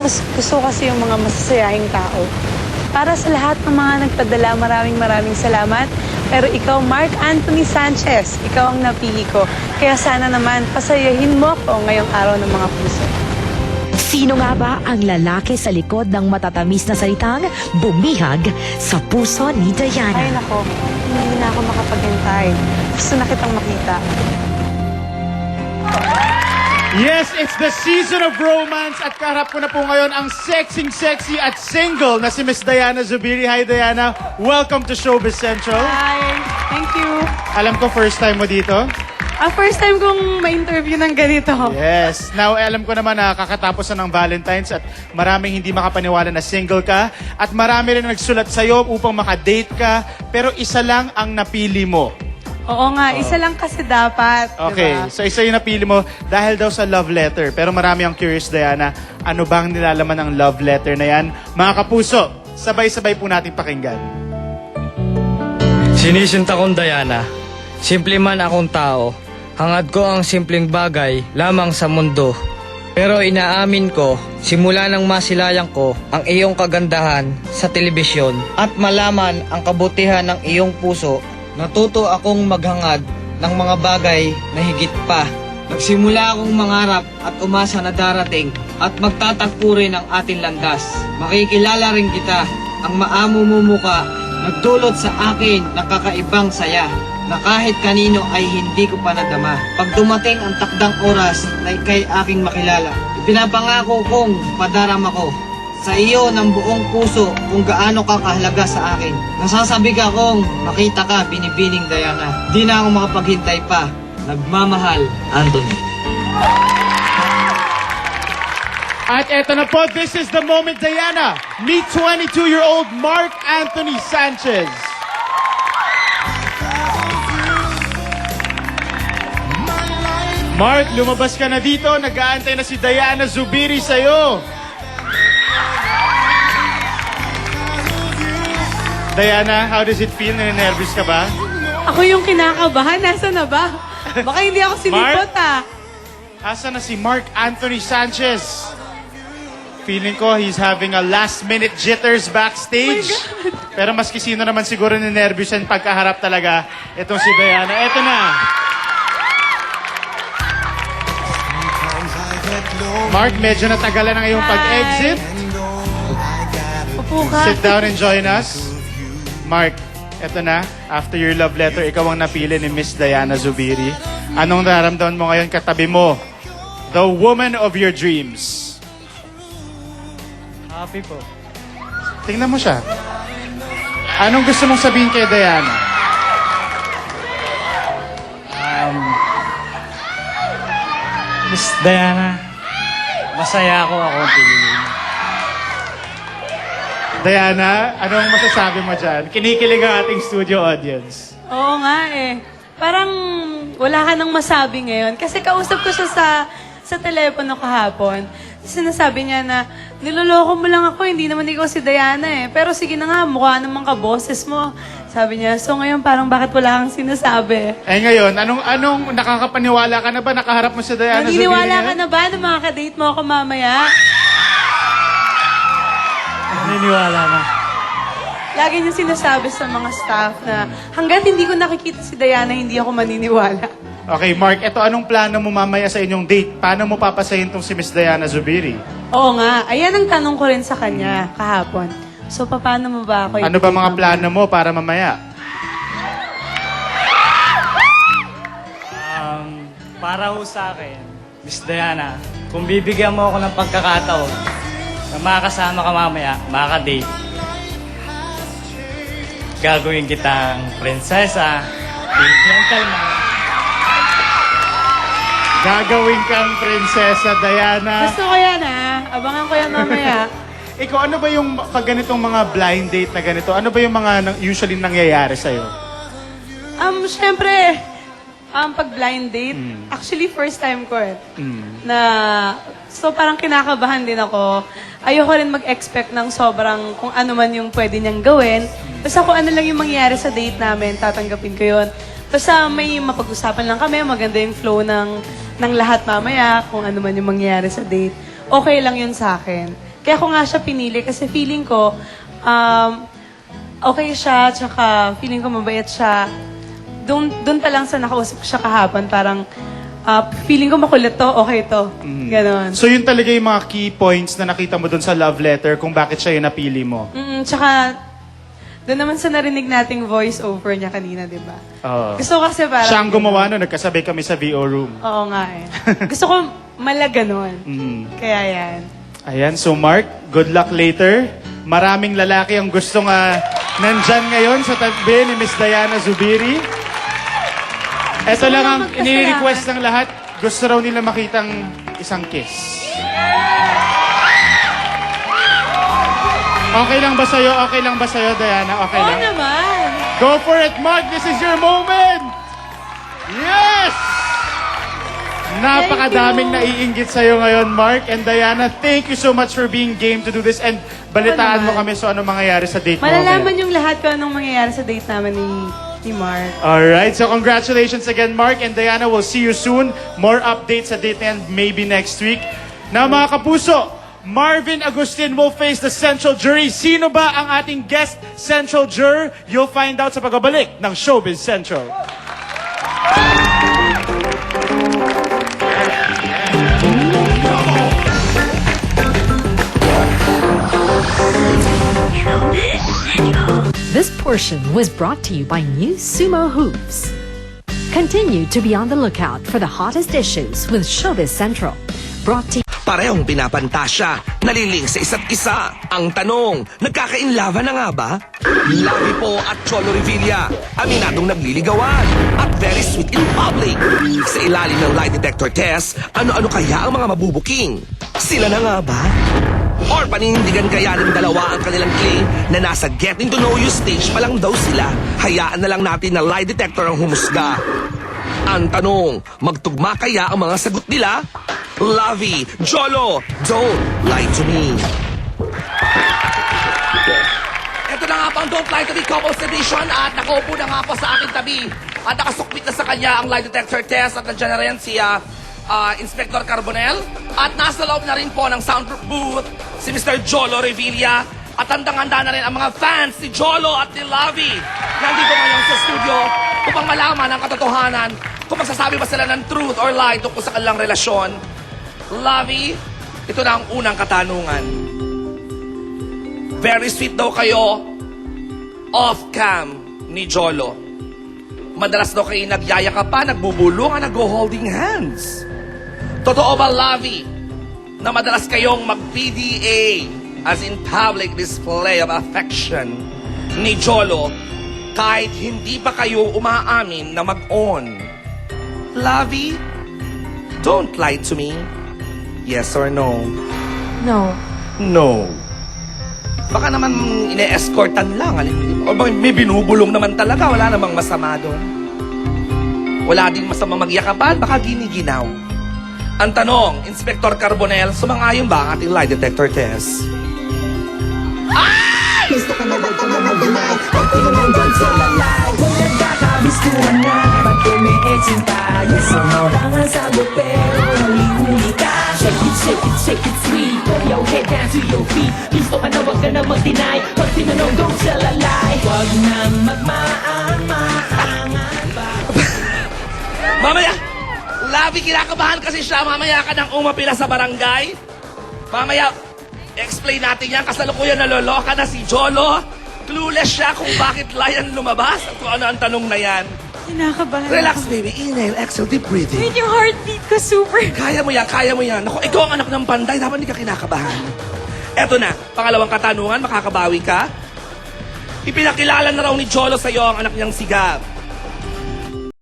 Mas gusto ko kasi yung mga masasayahing tao. Para sa lahat ng mga nagpadala, maraming salamat. Pero ikaw, Mark Anthony Sanchez, ikaw ang napili ko. Kaya sana naman, pasayahin mo ako ngayong araw ng mga puso. Sino nga ba ang lalaki sa likod ng matatamis na salitang bumihag sa puso ni Ay Diana? nako, hindi na ako makapaghintay. Gusto na kitang makita. Yes, it's the season of romance at kaharap ko na po ngayon ang sexy at single na si Miss Diana Zubiri. Hi Diana, welcome to Showbiz Central. Hi, thank you. Alam ko first time mo dito. First time kong ma-interview ng ganito. Yes. Now, alam ko naman na kakatapos na ng Valentine's at maraming hindi makapaniwala na single ka at marami rin nagsulat sa'yo upang makadate ka pero isa lang ang napili mo. Oo nga, isa lang kasi dapat. Okay, Diba? so isa yung napili mo dahil daw sa love letter. Pero marami ang curious, Diana, ano bang nilalaman ng love letter na yan? Mga kapuso, sabay-sabay po natin pakinggan. Sinisinta kong Diana, simple man akong tao. Hangad ko ang simpleng bagay lamang sa mundo. Pero inaamin ko, simula nang masilayang ko ang iyong kagandahan sa telebisyon at malaman ang kabutihan ng iyong puso, natuto akong maghangad ng mga bagay na higit pa. Nagsimula akong mangarap at umasa na darating at magtatagpo rin ang ating landas. Makikilala rin kita, ang maamo mo muka, nagdulot sa akin ng kakaibang saya na kahit kanino ay hindi ko pa nadama. Pag dumating ang takdang oras na ikay aking makilala, ipinapangako kong padarama ko sa iyo ng buong puso kung gaano ka kahalaga sa akin. Nasasabik akong makita ka, binibining Diana. Di na ako makapaghintay pa. Nagmamahal, Anthony. At eto na po, this is the moment, Diana. Meet 22-year-old Mark Anthony Sanchez. Mark, lumabas ka na dito. Nag-aantay na si Diana Zubiri sa'yo. Diana, how does it feel? Naninervous ka ba? Ako yung kinakabahan. Nasaan na ba? Baka hindi ako sinipot Asa na si Mark Anthony Sanchez? Feeling ko he's having a last-minute jitters backstage. Pero maski sino naman siguro ninervous yan pagkaharap talaga itong si Diana. Eto na. Mark, medyo natagalan ang iyong pag-exit. Upo ka. Sit down and join us. Mark, eto na. After your love letter, ikaw ang napili ni Miss Diana Zubiri. Anong nararamdaman mo ngayon katabi mo? The woman of your dreams. Happy po. Tingnan mo siya. Anong gusto mong sabihin kay Diana? Miss Diana, masaya ako ang piliin. Diana, anong masasabi mo dyan? Kinikilig ang ating studio audience. Oo nga eh. Parang wala ka nang masabi ngayon. Kasi kausap ko siya sa telepono kahapon. Sinasabi niya na, niloloko mo lang ako, hindi naman ikaw si Diana eh. Pero sige na nga, mukha naman ka boses mo. Sabi niya, so ngayon parang bakit wala kang sinasabi? Eh ngayon, anong nakakapaniwala ka na ba? Nakaharap mo si Diana Zubiri? Naniniwala ka na ba na makaka-date mo ako mamaya? Naniniwala na. Lagi niya sinasabi sa mga staff na hanggat hindi ko nakikita si Diana, hindi ako maniniwala. Okay, Mark, eto anong plano mo mamaya sa inyong date? Paano mo papasahin tong si Miss Diana Zubiri? Oo nga, ayan ang tanong ko rin sa kanya kahapon. So, paano mo ba ako? Ano ba mga plano mo para mamaya? Para ho sa akin, Miss Diana, kung bibigyan mo ako ng pagkakataon na makakasama ka mamaya, makaka-date, gagawin kitang prinsesa, gentleman. Gagawin kang prinsesa, Diana. Gusto ko yan abangan ko yan mamaya. Ikaw, ano ba yung pag ganitong mga blind date na ganito, ano ba yung mga usually nangyayari sa'yo? Siyempre, pag blind date, actually first time ko so parang kinakabahan din ako. Ayoko rin mag-expect ng sobrang kung ano man yung pwede niyang gawin. Basta kung ano lang yung mangyayari sa date namin, tatanggapin ko yun. Basta may mapag-usapan lang kami, maganda yung flow ng lahat mamaya, kung ano man yung mangyayari sa date. Okay lang yun sa akin. Kaya ko nga siya pinili kasi feeling ko, okay siya, tsaka feeling ko mabait siya. Doon pa lang sa nakausap ko siya kahapon, parang feeling ko makulit to, okay to. Ganon. So yun talaga yung mga key points na nakita mo dun sa love letter kung bakit siya yung napili mo. Tsaka, doon naman sa narinig nating voice over niya kanina, di ba? Oo. Gusto ko kasi parang... Siya ang gumawa nun, nagkasabay kami sa VO room. Oo nga eh. Gusto ko malaganon. Kaya yan. Ayan, so Mark, good luck later. Maraming lalaki ang gustong nandyan ngayon sa tabi ni Miss Diana Zubiri. Ito lang ang magpasalamat. ini-request ng lahat. Gusto raw nila makitang isang kiss. Okay lang ba sa'yo? Okay lang ba sa'yo, Diana? Okay Oo lang? naman. Go for it, Mark! This is your moment! Yes! Napakadaming naiinggit sa'yo ngayon, Mark. And Diana, thank you so much for being game to do this. And balitaan mo kami so ano mangyayari sa date mo. Malalaman yung lahat kung anong mangyayari sa date namin ni Mark. Alright, so congratulations again, Mark. And Diana, we'll see you soon. More updates sa date and maybe next week. Now, mga kapuso, Marvin Agustin will face the Central Jury. Sino ba ang ating guest Central Juror? You'll find out sa pagbabalik ng Showbiz Central. This portion was brought to you by New Sumo Hoops. Continue to be on the lookout for the hottest issues with Showbiz Central. Brought to Parehong pinapantasya, naliling sa isa't isa. Ang tanong, nagkakainlava na nga ba? Lavi po at Cholo Revilla, aminadong nagliligawan at very sweet in public. Sa ilalim ng lie detector test, ano-ano kaya ang mga mabubuking? Sila na nga ba? Or panindigan kaya ng dalawa ang kanilang claim na nasa getting to know you stage pa lang daw sila? Hayaan na lang natin na lie detector ang humusga. Ang tanong, magtugma kaya ang mga sagot nila? Lavi, Jolo, don't lie to me. Ito na nga po ang Don't Lie to Me Couples Edition at nakaupo na nga po sa aking tabi at nakasukbit na sa kanya ang lie detector test at nandiyan na rin si Inspector Carbonell at nasa loob na rin po ng soundproof booth si Mr. Jolo Revilla at handang-handa na rin ang mga fans ni Jolo at ni Lavi nandito ngayon sa studio upang malaman ang katotohanan kung magsasabi ba sila ng truth or lie tungkol sa kanilang relasyon. Lavi, ito na ang unang katanungan. Very sweet daw kayo off-cam ni Jolo. Madalas daw kayo nagyayakapan, nagbubulungan, nag-holding hands. Totoo ba, Lavi, na madalas kayong mag-PDA as in public display of affection ni Jolo kahit hindi pa kayo umaamin na mag-on? Lavi, don't lie to me. Yes or no? No. No. Baka naman ine-escortan lang. O may binubulong naman talaga. Wala namang masama doon. Wala ding masama magyakapan. Baka giniginaw. Ang tanong, Inspector Carbonell, sumangayon ba ang ating lie detector test? Gusto ka na ba ito na mag-deny? Pag tinanong dyan sa lalay Kung nagkakabistuhan na Ba't kumiisinta? Yes or no? Tangan sagot pero huli-huli ka Shake it, shake it, shake it sweet Put your head down to your feet Gusto ka na wag ka na mag-deny Pag tinanong dyan sa lalay Wag na magmaang-maangan pa Mamaya! Labi, kinakabahan kasi siya. Mamaya ka nang umapila sa barangay. Mamaya, explain natin yan. Kasalukuyan naloloka na si Jolo. Clueless siya kung bakit lion lumabas at kung ano ang tanong na yan. Kinakabahan Relax, ako. baby. Inhale, exhale, deep breathing. Wait, yung heartbeat ko super. Kaya mo yan, kaya mo yan. Naku, ikaw ang anak ng panday. Dapat hindi ka kinakabahan. Eto na, pangalawang katanungan, makakabawi ka. Ipinakilala na raw ni Jolo sa'yo ang anak niyang si Gab.